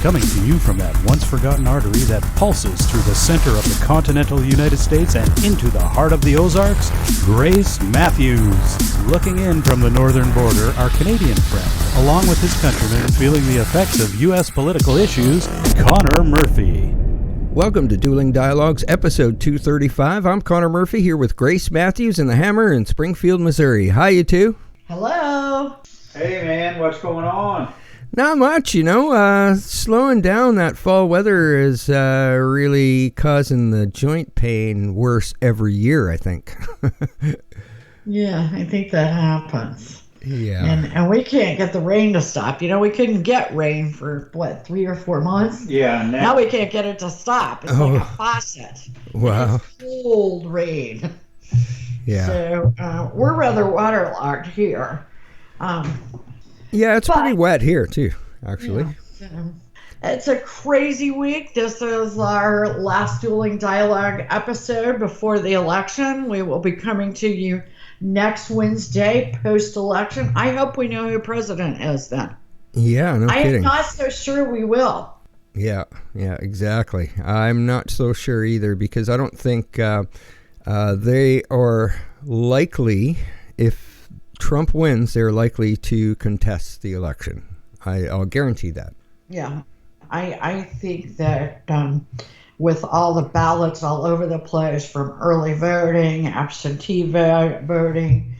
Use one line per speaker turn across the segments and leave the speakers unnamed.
Coming to you from that once-forgotten artery that pulses through the center of the continental United States and into the heart of the Ozarks, Grace Matthews. Looking in from the northern border, our Canadian friend, along with his countrymen feeling the effects of U.S. political issues, Connor Murphy.
Welcome to Dueling Dialogues, episode 235. I'm Connor Murphy here with Grace Matthews in the Hammer in Springfield, Missouri. Hi, you two.
Hello.
Hey, man, what's going on?
Not much, slowing down. That fall weather is really causing the joint pain worse every year, I think.
Yeah, I think that happens.
Yeah.
And we can't get the rain to stop. We couldn't get rain for, 3 or 4 months?
Yeah.
Now we can't get it to stop. It's like a faucet.
Wow.
It's cold rain.
Yeah.
So we're rather waterlogged here.
Yeah, it's pretty wet here, too, actually.
Yeah, it's a crazy week. This is our last Dueling Dialogue episode before the election. We will be coming to you next Wednesday, post-election. I hope we know who president is then.
Yeah, no kidding.
I am not so sure we will.
Yeah, exactly. I'm not so sure either because I don't think they are likely, if Trump wins, they're likely to contest the election. I'll guarantee that.
Yeah, I think that with all the ballots all over the place, from early voting, absentee voting,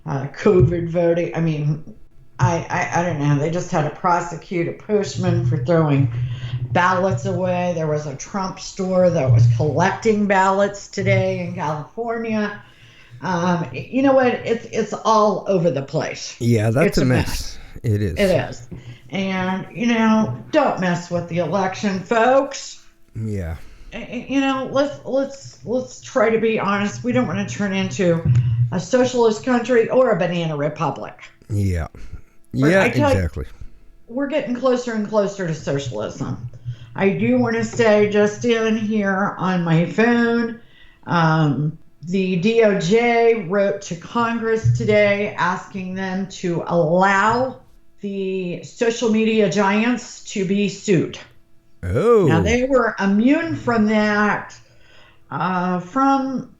COVID voting, I don't know. They just had to prosecute a postman for throwing ballots away. There was a Trump store that was collecting ballots today in California. You know what? It's all over the place.
Yeah, that's a mess. It is.
It is. And, don't mess with the election, folks.
Yeah.
Let's try to be honest. We don't want to turn into a socialist country or a banana republic.
Yeah. Yeah, exactly.
We're getting closer and closer to socialism. I do want to say just in here on my phone, the DOJ wrote to Congress today asking them to allow the social media giants to be sued.
Oh.
Now, they were immune from that from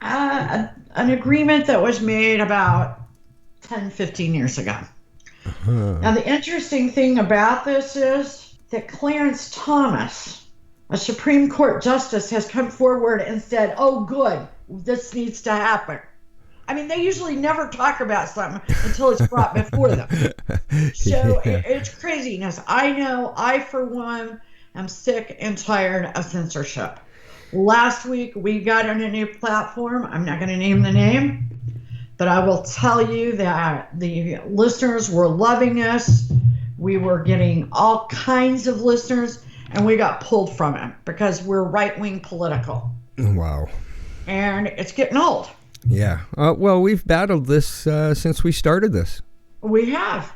an agreement that was made about 10, 15 years ago. Uh-huh. Now, the interesting thing about this is that Clarence Thomas, a Supreme Court justice, has come forward and said, oh, good, this needs to happen. They usually never talk about something until it's brought before them. So it's craziness. I know I, for one, am sick and tired of censorship. Last week, we got on a new platform. I'm not going to name the name, but I will tell you that the listeners were loving us. We were getting all kinds of listeners, and we got pulled from it because we're right-wing political.
Wow.
And it's getting old.
Yeah. Well, we've battled this since we started this. We have.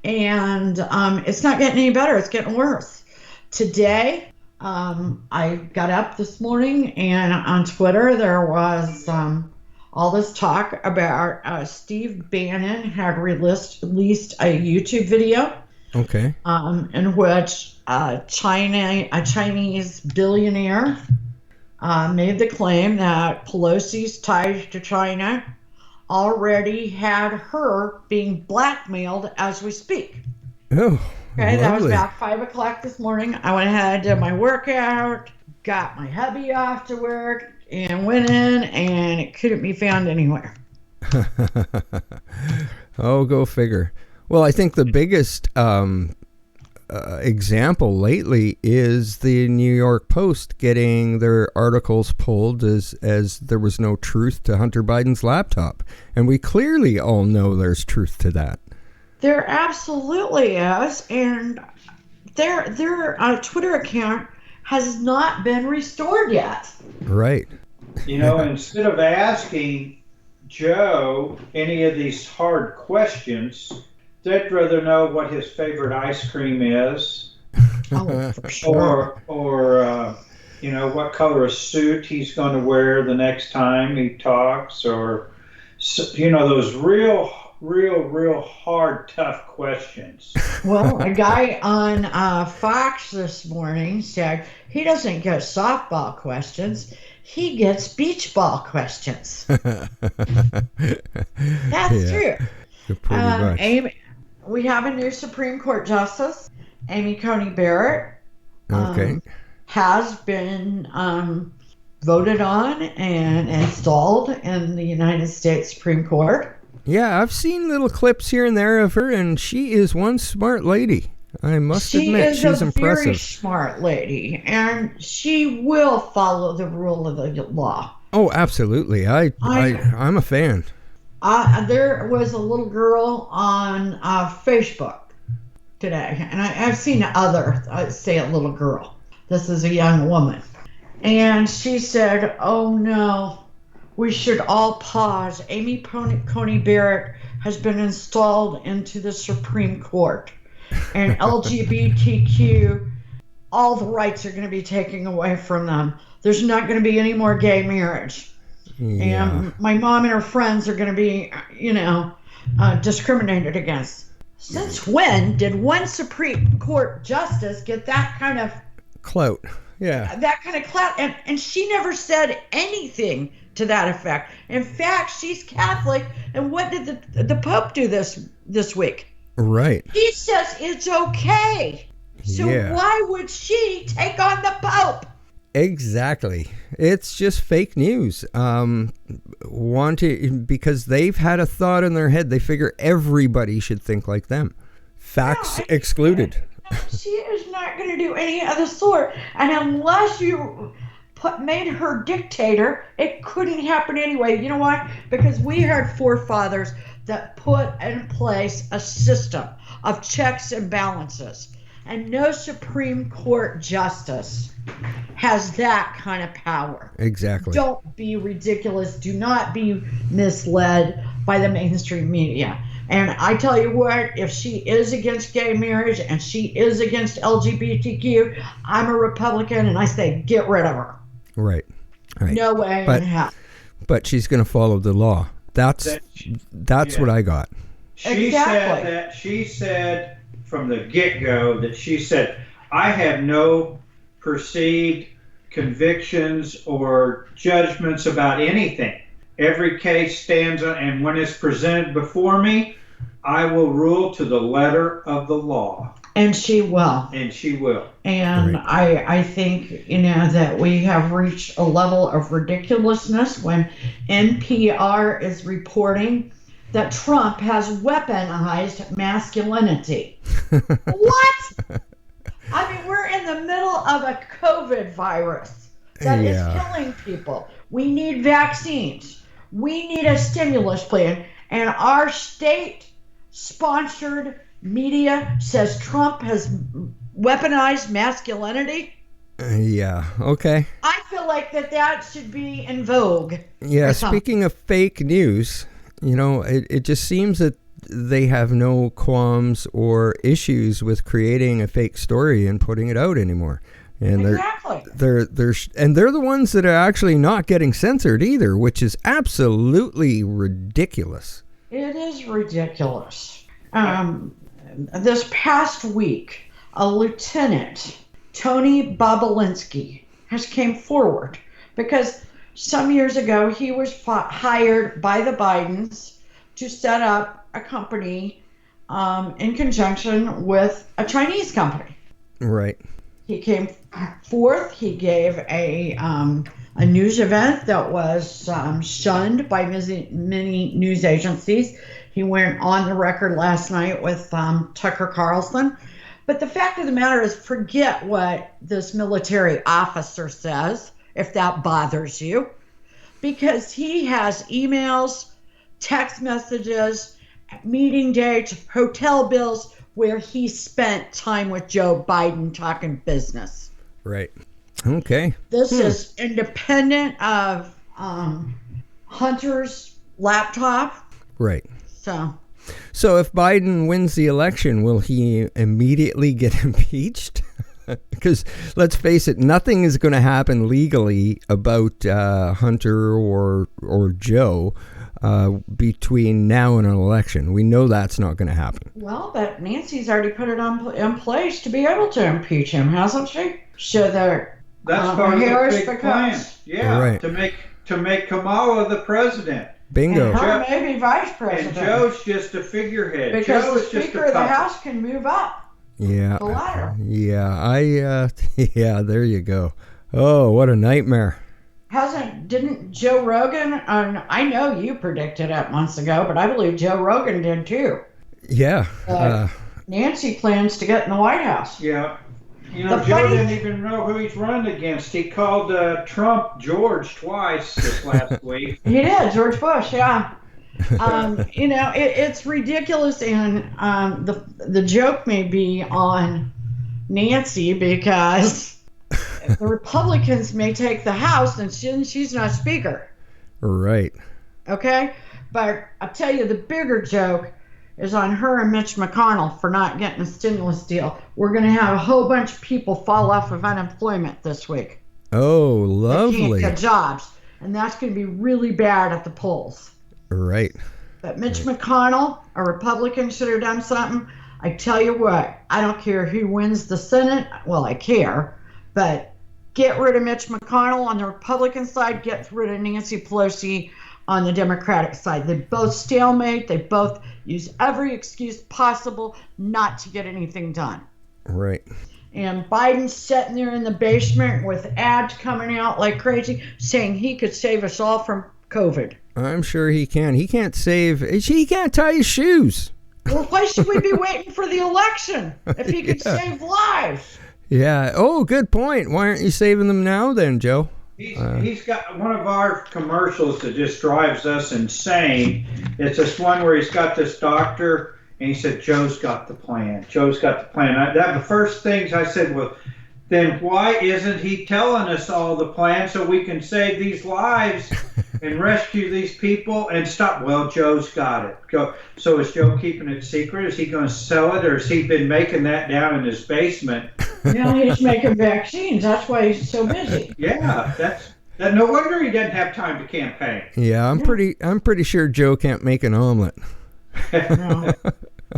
And it's not getting any better. It's getting worse. Today, I got up this morning, and on Twitter, there was all this talk about Steve Bannon had released a YouTube video.
Okay.
In which a Chinese billionaire made the claim that Pelosi's ties to China already had her being blackmailed as we speak.
Oh,
okay,
lovely.
That was about 5 o'clock this morning. I went ahead, did my workout, got my hubby off to work, and went in, and it couldn't be found anywhere.
Oh, go figure. Well, I think the biggest example lately is the New York Post getting their articles pulled as there was no truth to Hunter Biden's laptop. And we clearly all know there's truth to that.
There absolutely is. And their Twitter account has not been restored yet.
Right.
Instead of asking Joe any of these hard questions, they'd rather know what his favorite ice cream is.
Oh, for sure.
Or what color of suit he's going to wear the next time he talks, or, those real real hard, tough questions.
Well, a guy on Fox this morning said he doesn't get softball questions. He gets beach ball questions. That's true.
Pretty much.
We have a new Supreme Court Justice, Amy Coney Barrett.
Okay.
Has been voted on and installed in the United States Supreme Court.
Yeah, I've seen little clips here and there of her, and she is one smart lady. I must admit, she's impressive.
She is a very smart lady, and she will follow the rule of the law.
Oh, absolutely. I'm a fan.
There was a little girl on Facebook today, and I've seen say a little girl. This is a young woman. And she said, "Oh no, we should all pause. Amy Coney Barrett has been installed into the Supreme Court. And LGBTQ, all the rights are going to be taken away from them. There's not going to be any more gay marriage.
Yeah.
And my mom and her friends are going to be, discriminated against." Since when did one Supreme Court justice get that kind of
clout? Yeah.
That kind of clout. And she never said anything to that effect. In fact, she's Catholic. And what did the Pope do this week?
Right.
He says it's okay. So why would she take on the Pope?
Exactly. It's just fake news. Because they've had a thought in their head. They figure everybody should think like them. Facts excluded.
She is not going to do any of the sort. And unless you made her dictator, it couldn't happen anyway. You know why? Because we had forefathers that put in place a system of checks and balances. And no Supreme Court justice has that kind of power.
Exactly.
Don't be ridiculous. Do not be misled by the mainstream media. And I tell you what, if she is against gay marriage and she is against LGBTQ, I'm a Republican and I say get rid of her.
Right.
No way in hell.
But she's going to follow the law. That's what I got.
She said from the get-go that she said, I have no perceived convictions or judgments about anything. Every case stands on, and when it's presented before me, I will rule to the letter of the law.
And she will. And right. I think, that we have reached a level of ridiculousness when NPR is reporting that Trump has weaponized masculinity. What? I mean, we're in the middle of a COVID virus that is killing people. We need vaccines. We need a stimulus plan. And our state-sponsored media says Trump has weaponized masculinity.
Okay.
I feel like that should be in vogue.
Yeah, speaking of fake news, it just seems that they have no qualms or issues with creating a fake story and putting it out anymore. And
exactly.
They're the ones that are actually not getting censored either, which is absolutely ridiculous.
It is ridiculous. This past week, a lieutenant, Tony Bobulinski, has came forward because some years ago he was hired by the Bidens to set up a company in conjunction with a Chinese company.
Right.
He came forth. He gave a news event that was shunned by many news agencies. He went on the record last night with Tucker Carlson. But the fact of the matter is, forget what this military officer says, if that bothers you, because he has emails, text messages, meeting dates, hotel bills where he spent time with Joe Biden talking business.
Right. Okay.
This is independent of Hunter's laptop.
Right.
So
if Biden wins the election, will he immediately get impeached? Because let's face it, nothing is going to happen legally about Hunter or Joe between now and an election. We know that's not going to happen.
Well, but Nancy's already put it in place to be able to impeach him, hasn't she? So that
That's part of the
Harris
big plan. Yeah,
Right.
to make Kamala the president.
Bingo.
And her maybe vice president.
And Joe's just a figurehead.
Because
Joe
the
is just
Speaker
a
of the
puppet.
House can move up
Yeah.
the ladder.
Yeah. Yeah, there you go. Oh, what a nightmare.
Didn't Joe Rogan, and I know you predicted it months ago, but I believe Joe Rogan did too.
Yeah.
Nancy plans to get in the White House.
Yeah.
The
Joe
funny-
didn't even know who he's running against. He called Trump George twice this last week.
He did, George Bush, yeah. It's ridiculous, and the joke may be on Nancy because the Republicans may take the House, and she's not Speaker.
Right.
Okay? But I'll tell you, the bigger joke is on her and Mitch McConnell for not getting a stimulus deal. We're going to have a whole bunch of people fall off of unemployment this week.
Oh,
They
lovely.
can't get jobs. And that's going to be really bad at the polls.
Right.
But Mitch McConnell, a Republican, should have done something. I tell you what, I don't care who wins the Senate. Well, I care. But get rid of Mitch McConnell on the Republican side. Get rid of Nancy Pelosi on the Democratic side. They both stalemate. They both use every excuse possible not to get anything done.
Right.
And Biden's sitting there in the basement with ads coming out like crazy saying he could save us all from COVID.
I'm sure he can. He can't he can't tie his shoes.
Well, why should we be waiting for the election if he could save lives?
Yeah. Oh, good point. Why aren't you saving them now then, Joe?
He's got one of our commercials that just drives us insane. It's this one where he's got this doctor, and he said, Joe's got the plan. Joe's got the plan. The first things I said, well, then why isn't he telling us all the plan so we can save these lives and rescue these people and stop? Well, Joe's got it. So is Joe keeping it secret? Is he going to sell it, or has he been making that down in his basement?
He's making vaccines. That's why he's so busy.
Yeah, that. No wonder he doesn't have time to campaign.
Yeah, I'm pretty sure Joe can't make an omelet.
No.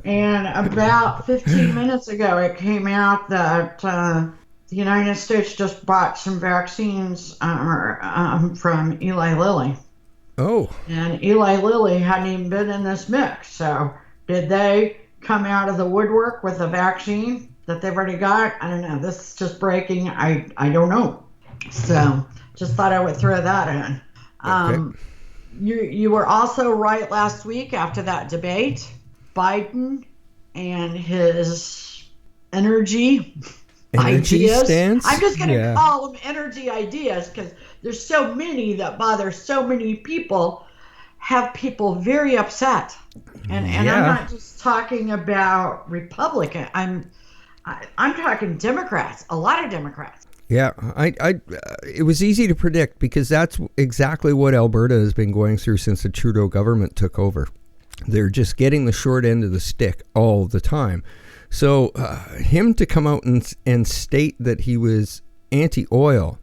And about 15 minutes ago, it came out that the United States just bought some vaccines from Eli Lilly.
Oh.
And Eli Lilly hadn't even been in this mix. So did they come out of the woodwork with a vaccine that they've already got? I don't know. This is just breaking. I don't know. So just thought I would throw that in.
Okay.
You were also right last week after that debate. Biden and his energy ideas.
Stance?
I'm just going to call them energy ideas because there's so many that bother so many people, have people very upset. And I'm not just talking about Republican. I'm talking Democrats, a lot of Democrats.
Yeah, it was easy to predict because that's exactly what Alberta has been going through since the Trudeau government took over. They're just getting the short end of the stick all the time. So him to come out and state that he was anti-oil,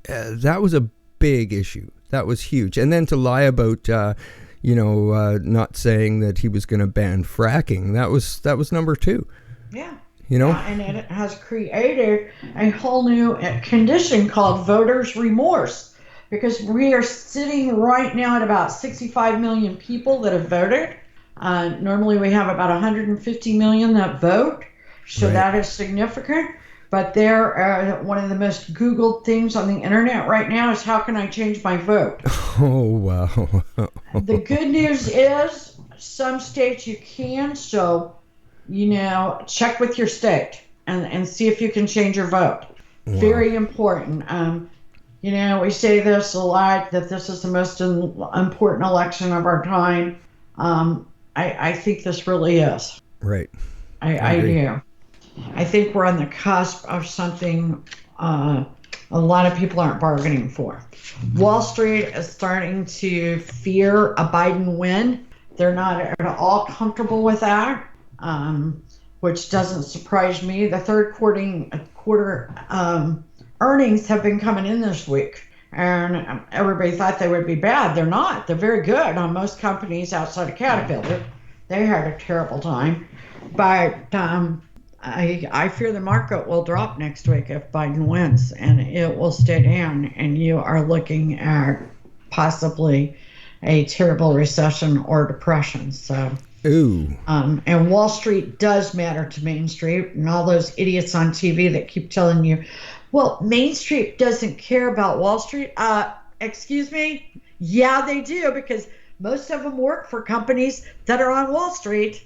that was a big issue. That was huge. And then to lie about, not saying that he was going to ban fracking, that was number two.
Yeah.
And
it has created a whole new condition called voters' remorse, because we are sitting right now at about 65 million people that have voted. Normally we have about 150 million that vote, so
Right.
that is significant. But one of the most Googled things on the internet right now is how can I change my vote?
Oh, wow.
The good news is some states you can, so check with your state and see if you can change your vote.
Wow.
Very important. We say this a lot, that this is the most important election of our time. I think this really is.
Right.
I do. I think we're on the cusp of something a lot of people aren't bargaining for. Wall Street is starting to fear a Biden win. They're not at all comfortable with that, which doesn't surprise me. The third quarter earnings have been coming in this week, and everybody thought they would be bad. They're not. They're very good on most companies outside of Caterpillar. They had a terrible time. But I fear the market will drop next week if Biden wins, and it will stay down, and you are looking at possibly a terrible recession or depression. So, and Wall Street does matter to Main Street, and all those idiots on TV that keep telling you, well, Main Street doesn't care about Wall Street. Excuse me? Yeah, they do, because most of them work for companies that are on Wall Street.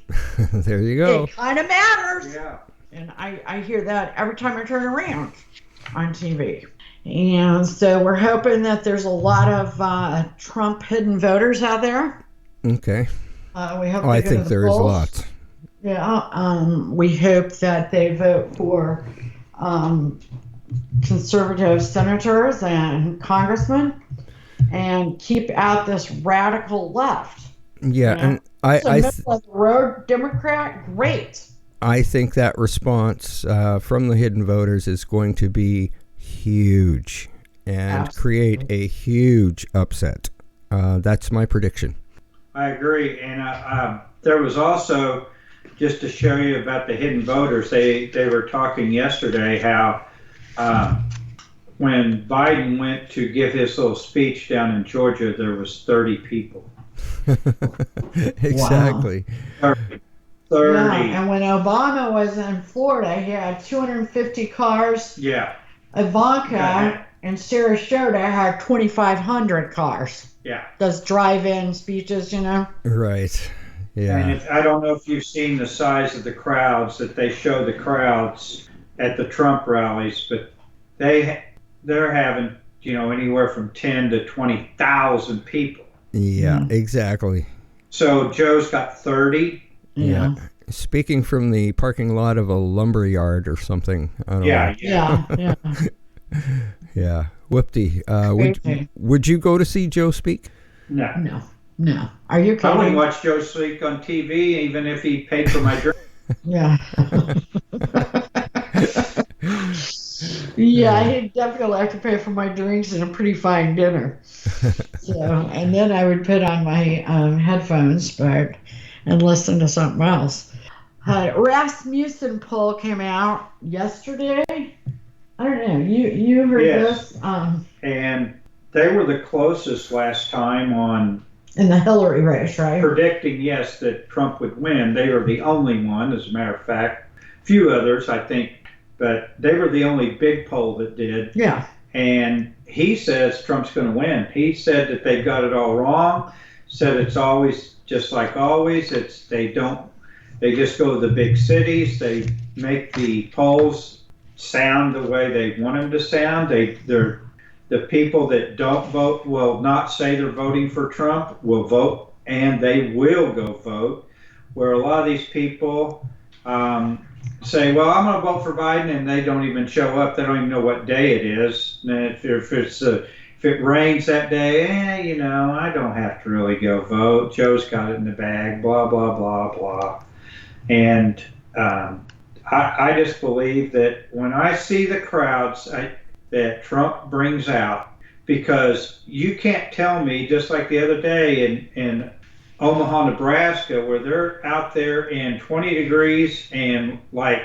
There you go.
It kind of matters.
Yeah.
And I hear that every time I turn around on TV. And so we're hoping that there's a lot of Trump hidden voters out there.
Okay.
We hope
I think there is lots.
Yeah. We hope that they vote for conservative senators and congressmen and keep out this radical left.
Yeah, and
middle of the road Democrat, great.
I think that response from the hidden voters is going to be huge and create a huge upset. That's my prediction.
I agree, and there was also, just to show you about the hidden voters, they were talking yesterday how when Biden went to give his little speech down in Georgia, there was 30 people.
Exactly.
Wow. 30.
Yeah, and when Obama was in Florida, he had 250 cars.
Yeah.
Ivanka and Sarasota had 2,500 cars.
Yeah.
Those drive-in speeches, you know?
Right. Yeah.
And I don't know if you've seen the size of the crowds that they show the crowds at the Trump rallies, but they're having, anywhere from 10 to 20,000 people.
Yeah, exactly.
So Joe's got 30.
Yeah. Speaking from the parking lot of a lumber yard or something. I don't know.
Yeah.
Yeah. Whoopty. Would you go to see Joe speak?
No.
Are you kidding?
I wouldn't watch Joe speak on TV, even if he paid for my drink.
Yeah. Yeah, he'd definitely have to pay for my drinks and a pretty fine dinner. So, and then I would put on my headphones, and listen to something else. Rasmussen poll came out yesterday. I don't know. You heard this?
And they were the closest last time on
in the Hillary race, right?
Predicting, yes, that Trump would win. They were the only one, as a matter of fact. A few others, I think, but they were the only big poll that did.
Yeah.
And he says Trump's going to win. He said that they've got it all wrong. Said it's always just like always. They just go to the big cities. They make the polls sound the way they want them to sound. The people that don't vote will not say they're voting for Trump, will vote, and they will go vote. Where a lot of these people say, well, I'm going to vote for Biden, and they don't even show up. They don't even know what day it is. And if it rains that day, I don't have to really go vote. Joe's got it in the bag, blah, blah, blah, blah. And I just believe that when I see the crowds that Trump brings out, because you can't tell me, just like the other day in Omaha, Nebraska, where they're out there in 20 degrees and like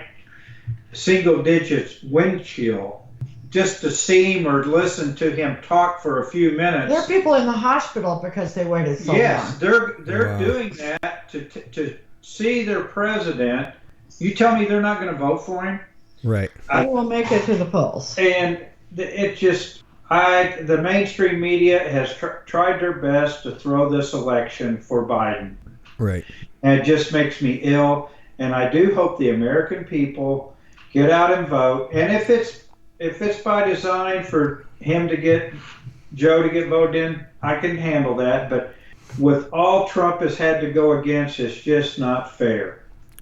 single digits wind chill, just to see him or listen to him talk for a few minutes.
There are people in the hospital because they waited so long.
Yes, they're doing that to see their president. You tell me they're not going to vote for him?
Right.
They will make it to the polls.
And it just, the mainstream media has tried their best to throw this election for Biden.
Right.
And it just makes me ill. And I do hope the American people get out and vote. And if it's by design for Joe to get voted in, I can handle that. But with all Trump has had to go against, it's just not fair.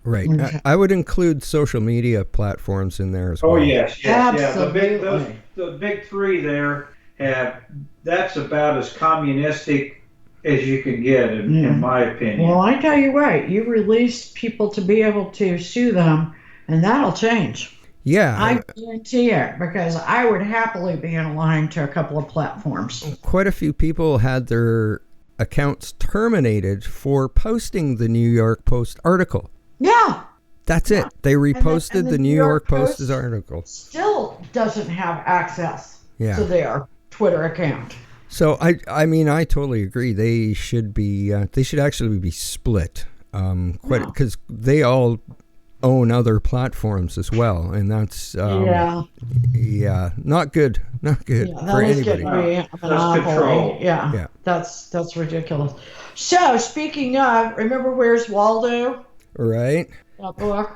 Right. I would include social media platforms in there as well.
Oh, yes.
Absolutely.
Yeah. The big three there that's about as communistic as you can get, in my opinion.
Well, I tell you what, you release people to be able to sue them, and that'll change.
Yeah.
I guarantee it, because I would happily be in line to a couple of platforms.
Quite a few people had their accounts terminated for posting the New York Post article.
Yeah.
That's it. They reposted
and
the New York Post's article.
Still doesn't have access to their Twitter account.
So I mean, I totally agree. They should be. They should actually be split. Because they all own other platforms as well, and that's not good. Not good for anybody.
Control.
Yeah, that's ridiculous. So speaking of, remember Where's Waldo?
Right.
That book.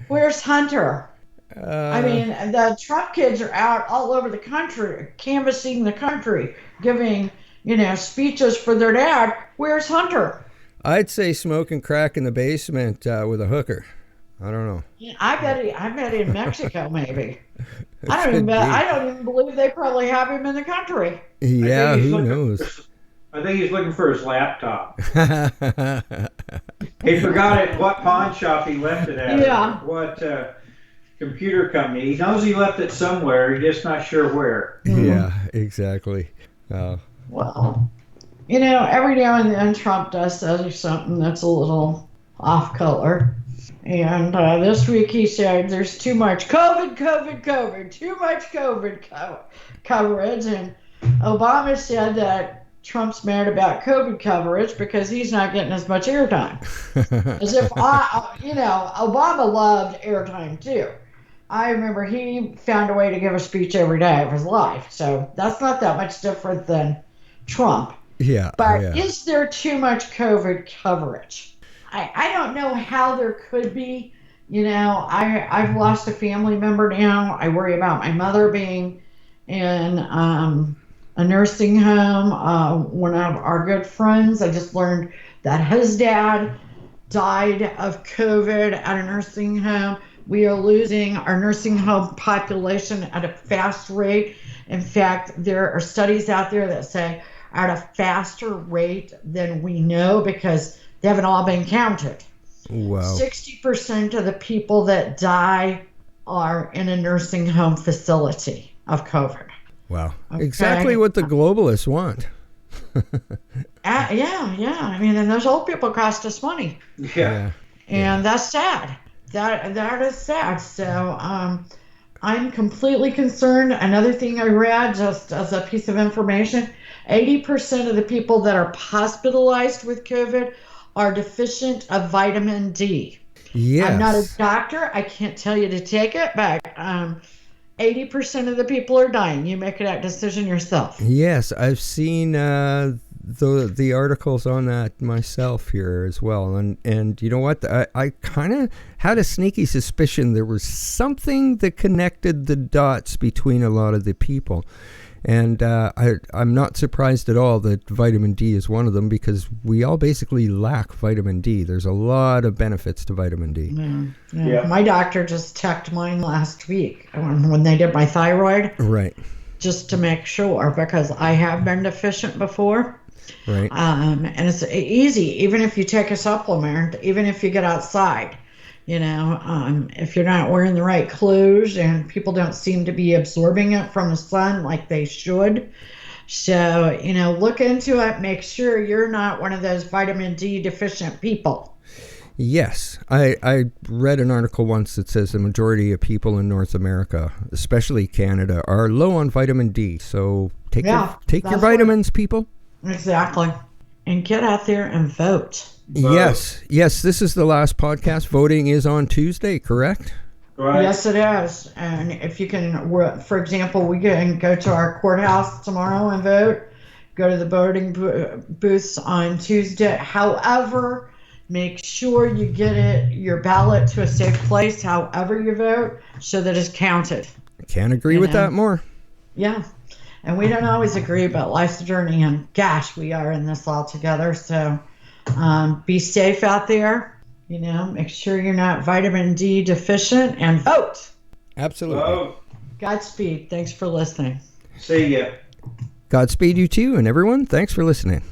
Where's Hunter? I mean, the Trump kids are out all over the country, canvassing the country, giving speeches for their dad. Where's Hunter?
I'd say smoking crack in the basement with a hooker. I don't know.
I bet in Mexico maybe. I don't even believe they probably have him in the country.
Yeah, who knows?
I think he's looking for his laptop. He forgot at what pawn shop he left it at.
Yeah.
What computer company. He knows he left it somewhere. He's just not sure where.
Yeah, exactly.
Well, every now and then Trump does say something that's a little off color. And this week he said there's too much COVID, too much COVID coverage. And Obama said that Trump's mad about COVID coverage because he's not getting as much airtime. As if, Obama loved airtime too. I remember he found a way to give a speech every day of his life. So that's not that much different than Trump.
Yeah.
But is there too much COVID coverage? I don't know how there could be. I've lost a family member now. I worry about my mother being in a nursing home. One of our good friends, I just learned that his dad died of COVID at a nursing home. We are losing our nursing home population at a fast rate. In fact, there are studies out there that say at a faster rate than we know because they haven't all been counted.
Wow.
60% of the people that die are in a nursing home facility of COVID.
Wow. Okay. Exactly what the globalists want.
Yeah. I mean, and those old people cost us money.
Yeah.
And that's sad. That is sad. So I'm completely concerned. Another thing I read, just as a piece of information, 80% of the people that are hospitalized with COVID are deficient of vitamin D.
Yes.
I'm not a doctor. I can't tell you to take it, but 80% of the people are dying. You make that decision yourself.
Yes, I've seen the articles on that myself here as well. And you know what? I kind of had a sneaky suspicion there was something that connected the dots between a lot of the people. And I'm not surprised at all that vitamin D is one of them because we all basically lack vitamin D. There's a lot of benefits to vitamin D.
Yeah. My doctor just checked mine last week when they did my thyroid.
Right.
Just to make sure, because I have been deficient before.
Right.
And it's easy, even if you take a supplement, even if you get outside. If you're not wearing the right clothes and people don't seem to be absorbing it from the sun like they should. So, look into it. Make sure you're not one of those vitamin D deficient people.
Yes. I read an article once that says the majority of people in North America, especially Canada, are low on vitamin D. So take your vitamins, people.
Exactly. And get out there and vote.
Yes, this is the last podcast. Voting is on Tuesday, correct?
Right.
Yes, it is. And if you can, for example, we can go to our courthouse tomorrow and vote. Go to the voting booths on Tuesday. However, make sure you get your ballot to a safe place, however you vote, so that it's counted.
I can't agree with that more.
Yeah. And we don't always agree, but life's a journey, and gosh, we are in this all together. So be safe out there. Make sure you're not vitamin D deficient, and vote.
Absolutely.
Oh.
Godspeed. Thanks for listening.
See ya.
Godspeed you too, and everyone, thanks for listening.